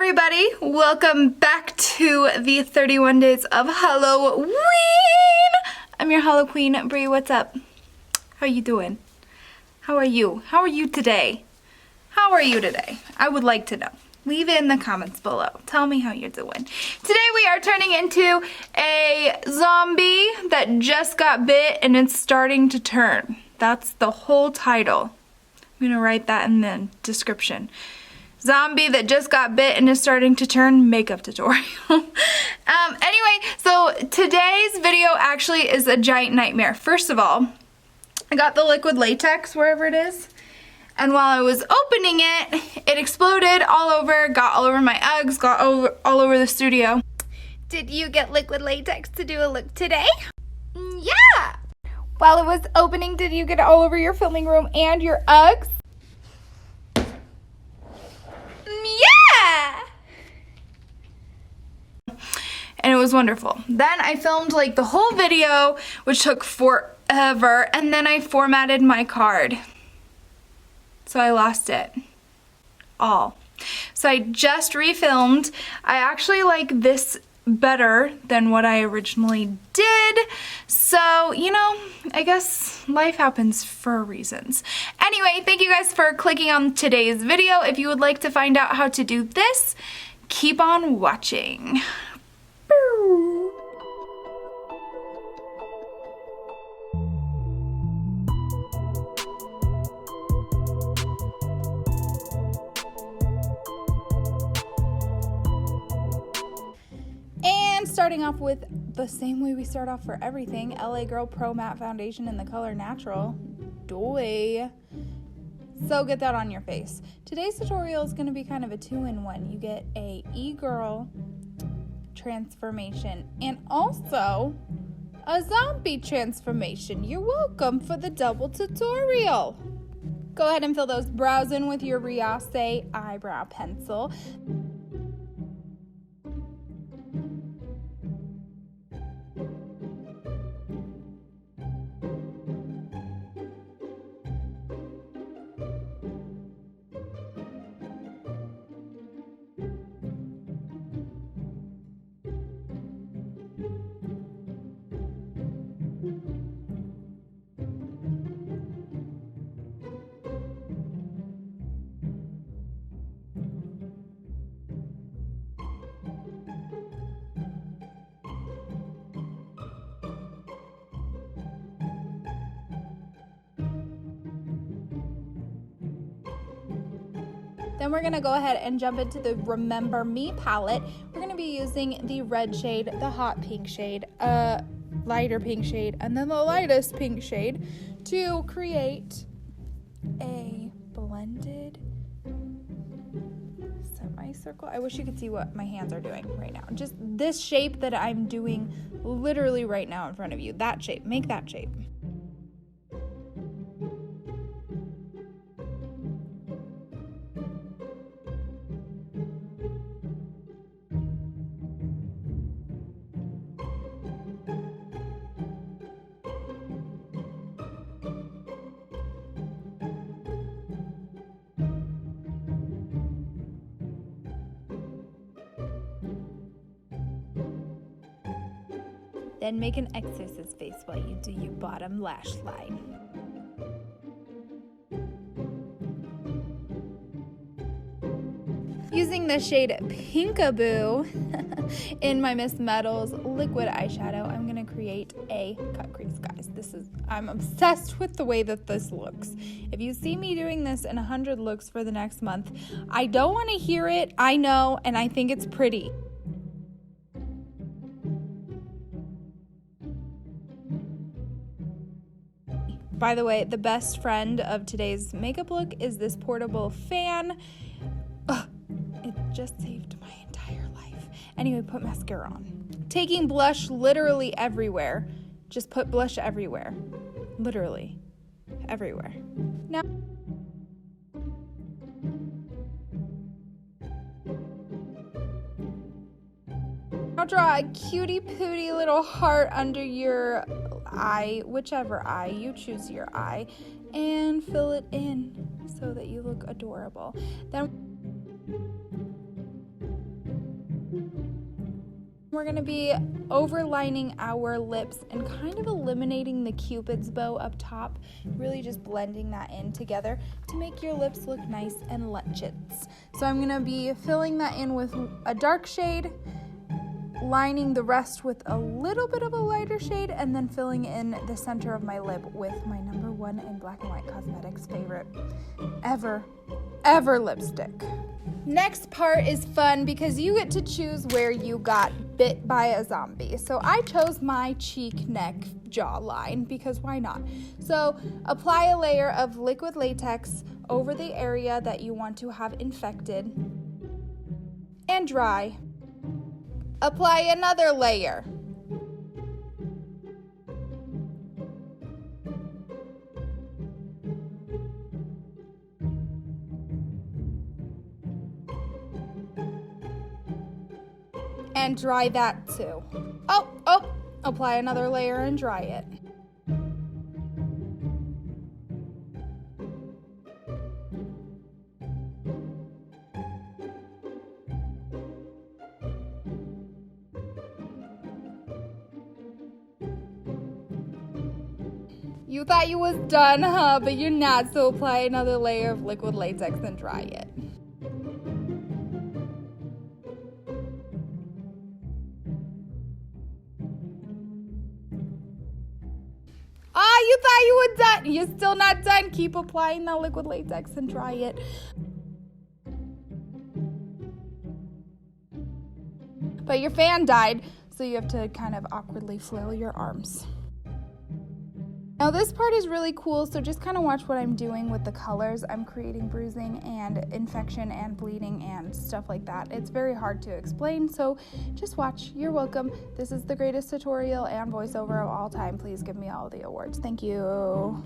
everybody, welcome back to the 31 days of Halloween. I'm your Hallow Queen, Bree. What's up? How you doing? How are you? How are you today? How are you today? I would like to know. Leave it in the comments below. Tell me how you're doing. Today we are turning into a zombie that just got bit and it's starting to turn. That's the whole title. I'm gonna write that in the description. Zombie that just got bit and is starting to turn makeup tutorial. Anyway, so today's video actually is a giant nightmare. First of all, I got the liquid latex, wherever it is, and while I was opening it, it exploded all over, got all over my Uggs, got all over the studio. Did you get liquid latex to do a look today? Yeah! While it was opening, did you get it all over your filming room and your Uggs? Yeah! And it was wonderful. Then I filmed like the whole video, which took forever, and then I formatted my card. So I lost it all. So I just refilmed. I actually like this better than what I originally did. So, you know, I guess life happens for reasons. Anyway, thank you guys for clicking on today's video. If you would like to find out how to do this, keep on watching. Boo. Starting off with the same way we start off for everything, LA Girl Pro Matte Foundation in the color Natural. Doy. So get that on your face. Today's tutorial is going to be kind of a two-in-one. You get a e-girl transformation and also a zombie transformation. You're welcome for the double tutorial. Go ahead and fill those brows in with your Riase eyebrow pencil. Then we're gonna go ahead and jump into the Remember Me palette. We're gonna be using the red shade, the hot pink shade, lighter pink shade, and then the lightest pink shade to create a blended semicircle. I wish you could see what my hands are doing right now. Just this shape that I'm doing literally right now in front of you. That shape, make that shape. Then make an exorcist face while you do your bottom lash line. Using the shade Pinkaboo in my Miss Metals liquid eyeshadow, I'm gonna create a cut crease, guys. I'm obsessed with the way that this looks. If you see me doing this in 100 looks for the next month, I don't want to hear it, I know, and I think it's pretty. By the way, the best friend of today's makeup look is this portable fan. Ugh, it just saved my entire life. Anyway, put mascara on. Taking blush literally everywhere. Just put blush everywhere. Literally everywhere. Now draw a cutie pootie little heart under your eye, whichever eye, you choose your eye, and fill it in so that you look adorable. Then We're gonna be overlining our lips and kind of eliminating the Cupid's bow up top, really just blending that in together to make your lips look nice and luscious. So I'm gonna be filling that in with a dark shade, lining the rest with a little bit of a lighter shade, and then filling in the center of my lip with my #1 in Black and White Cosmetics favorite ever lipstick. Next part is fun because you get to choose where you got bit by a zombie. So I chose my cheek, neck, jawline because why not? So apply a layer of liquid latex over the area that you want to have infected and dry. Apply another layer. And dry that too. Apply another layer and dry it. You thought you was done, huh? But you're not, so apply another layer of liquid latex and dry it. You thought you were done. You're still not done. Keep applying that liquid latex and dry it. But your fan died, so you have to kind of awkwardly flail your arms. Now this part is really cool, so just kind of watch what I'm doing with the colors. I'm creating bruising and infection and bleeding and stuff like that. It's very hard to explain, so just watch. You're welcome. This is the greatest tutorial and voiceover of all time. Please give me all the awards. Thank you.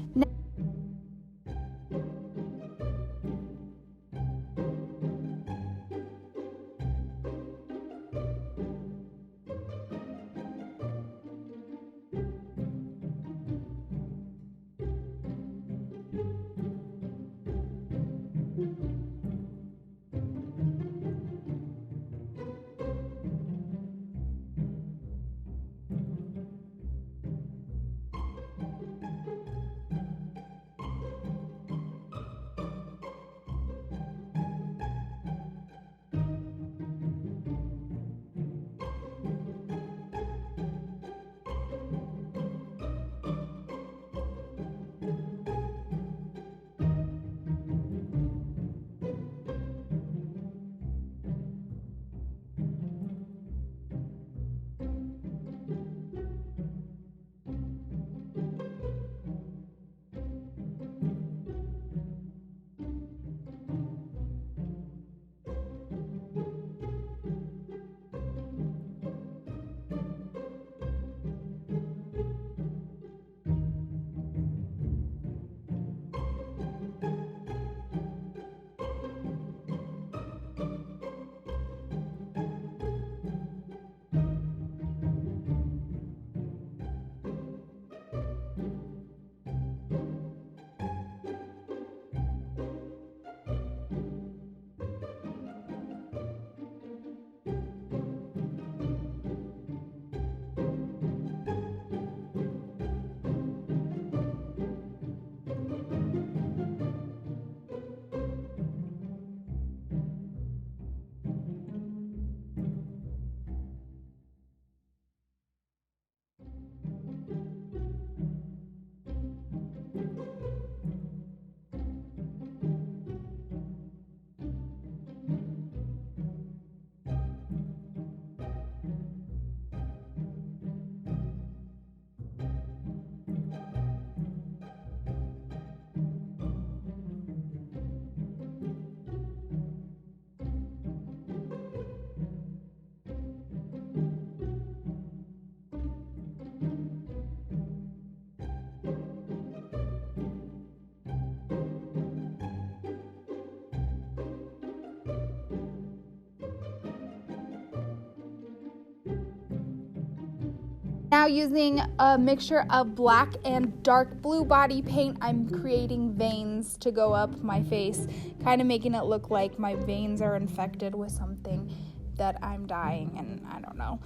Now using a mixture of black and dark blue body paint, I'm creating veins to go up my face, kind of making it look like my veins are infected with something that I'm dying, and I don't know.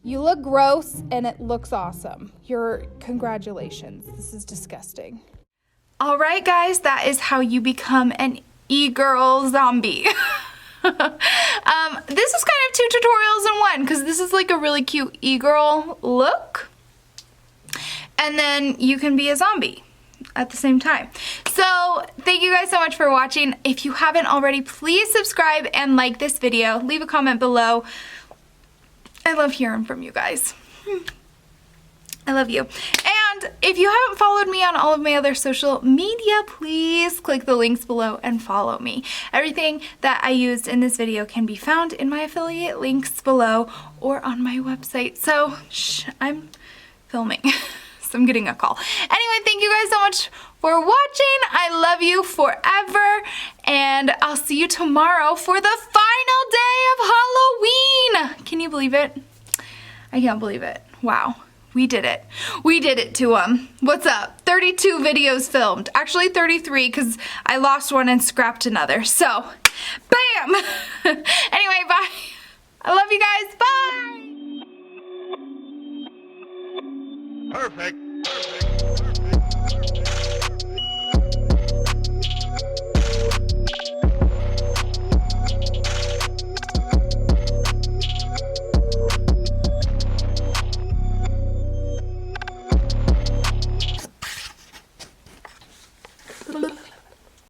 You look gross and it looks awesome. Congratulations. This is disgusting. All right, guys, that is how you become an e-girl zombie. This is kind of 2 tutorials in one because this is like a really cute e-girl look. And then you can be a zombie at the same time. So thank you guys so much for watching. If you haven't already, please subscribe and like this video. Leave a comment below. I love hearing from you guys. I love you. And if you haven't followed me on all of my other social media, please click the links below and follow me. Everything that I used in this video can be found in my affiliate links below or on my website. So, I'm filming. So I'm getting a call. Anyway, thank you guys so much for watching. I love you forever. And I'll see you tomorrow for the final day of Halloween. Can you believe it? I can't believe it. Wow. We did it. We did it to them. What's up? 32 videos filmed. Actually 33 because I lost one and scrapped another. So, bam! Anyway, bye. I love you guys. Bye! Perfect. Perfect.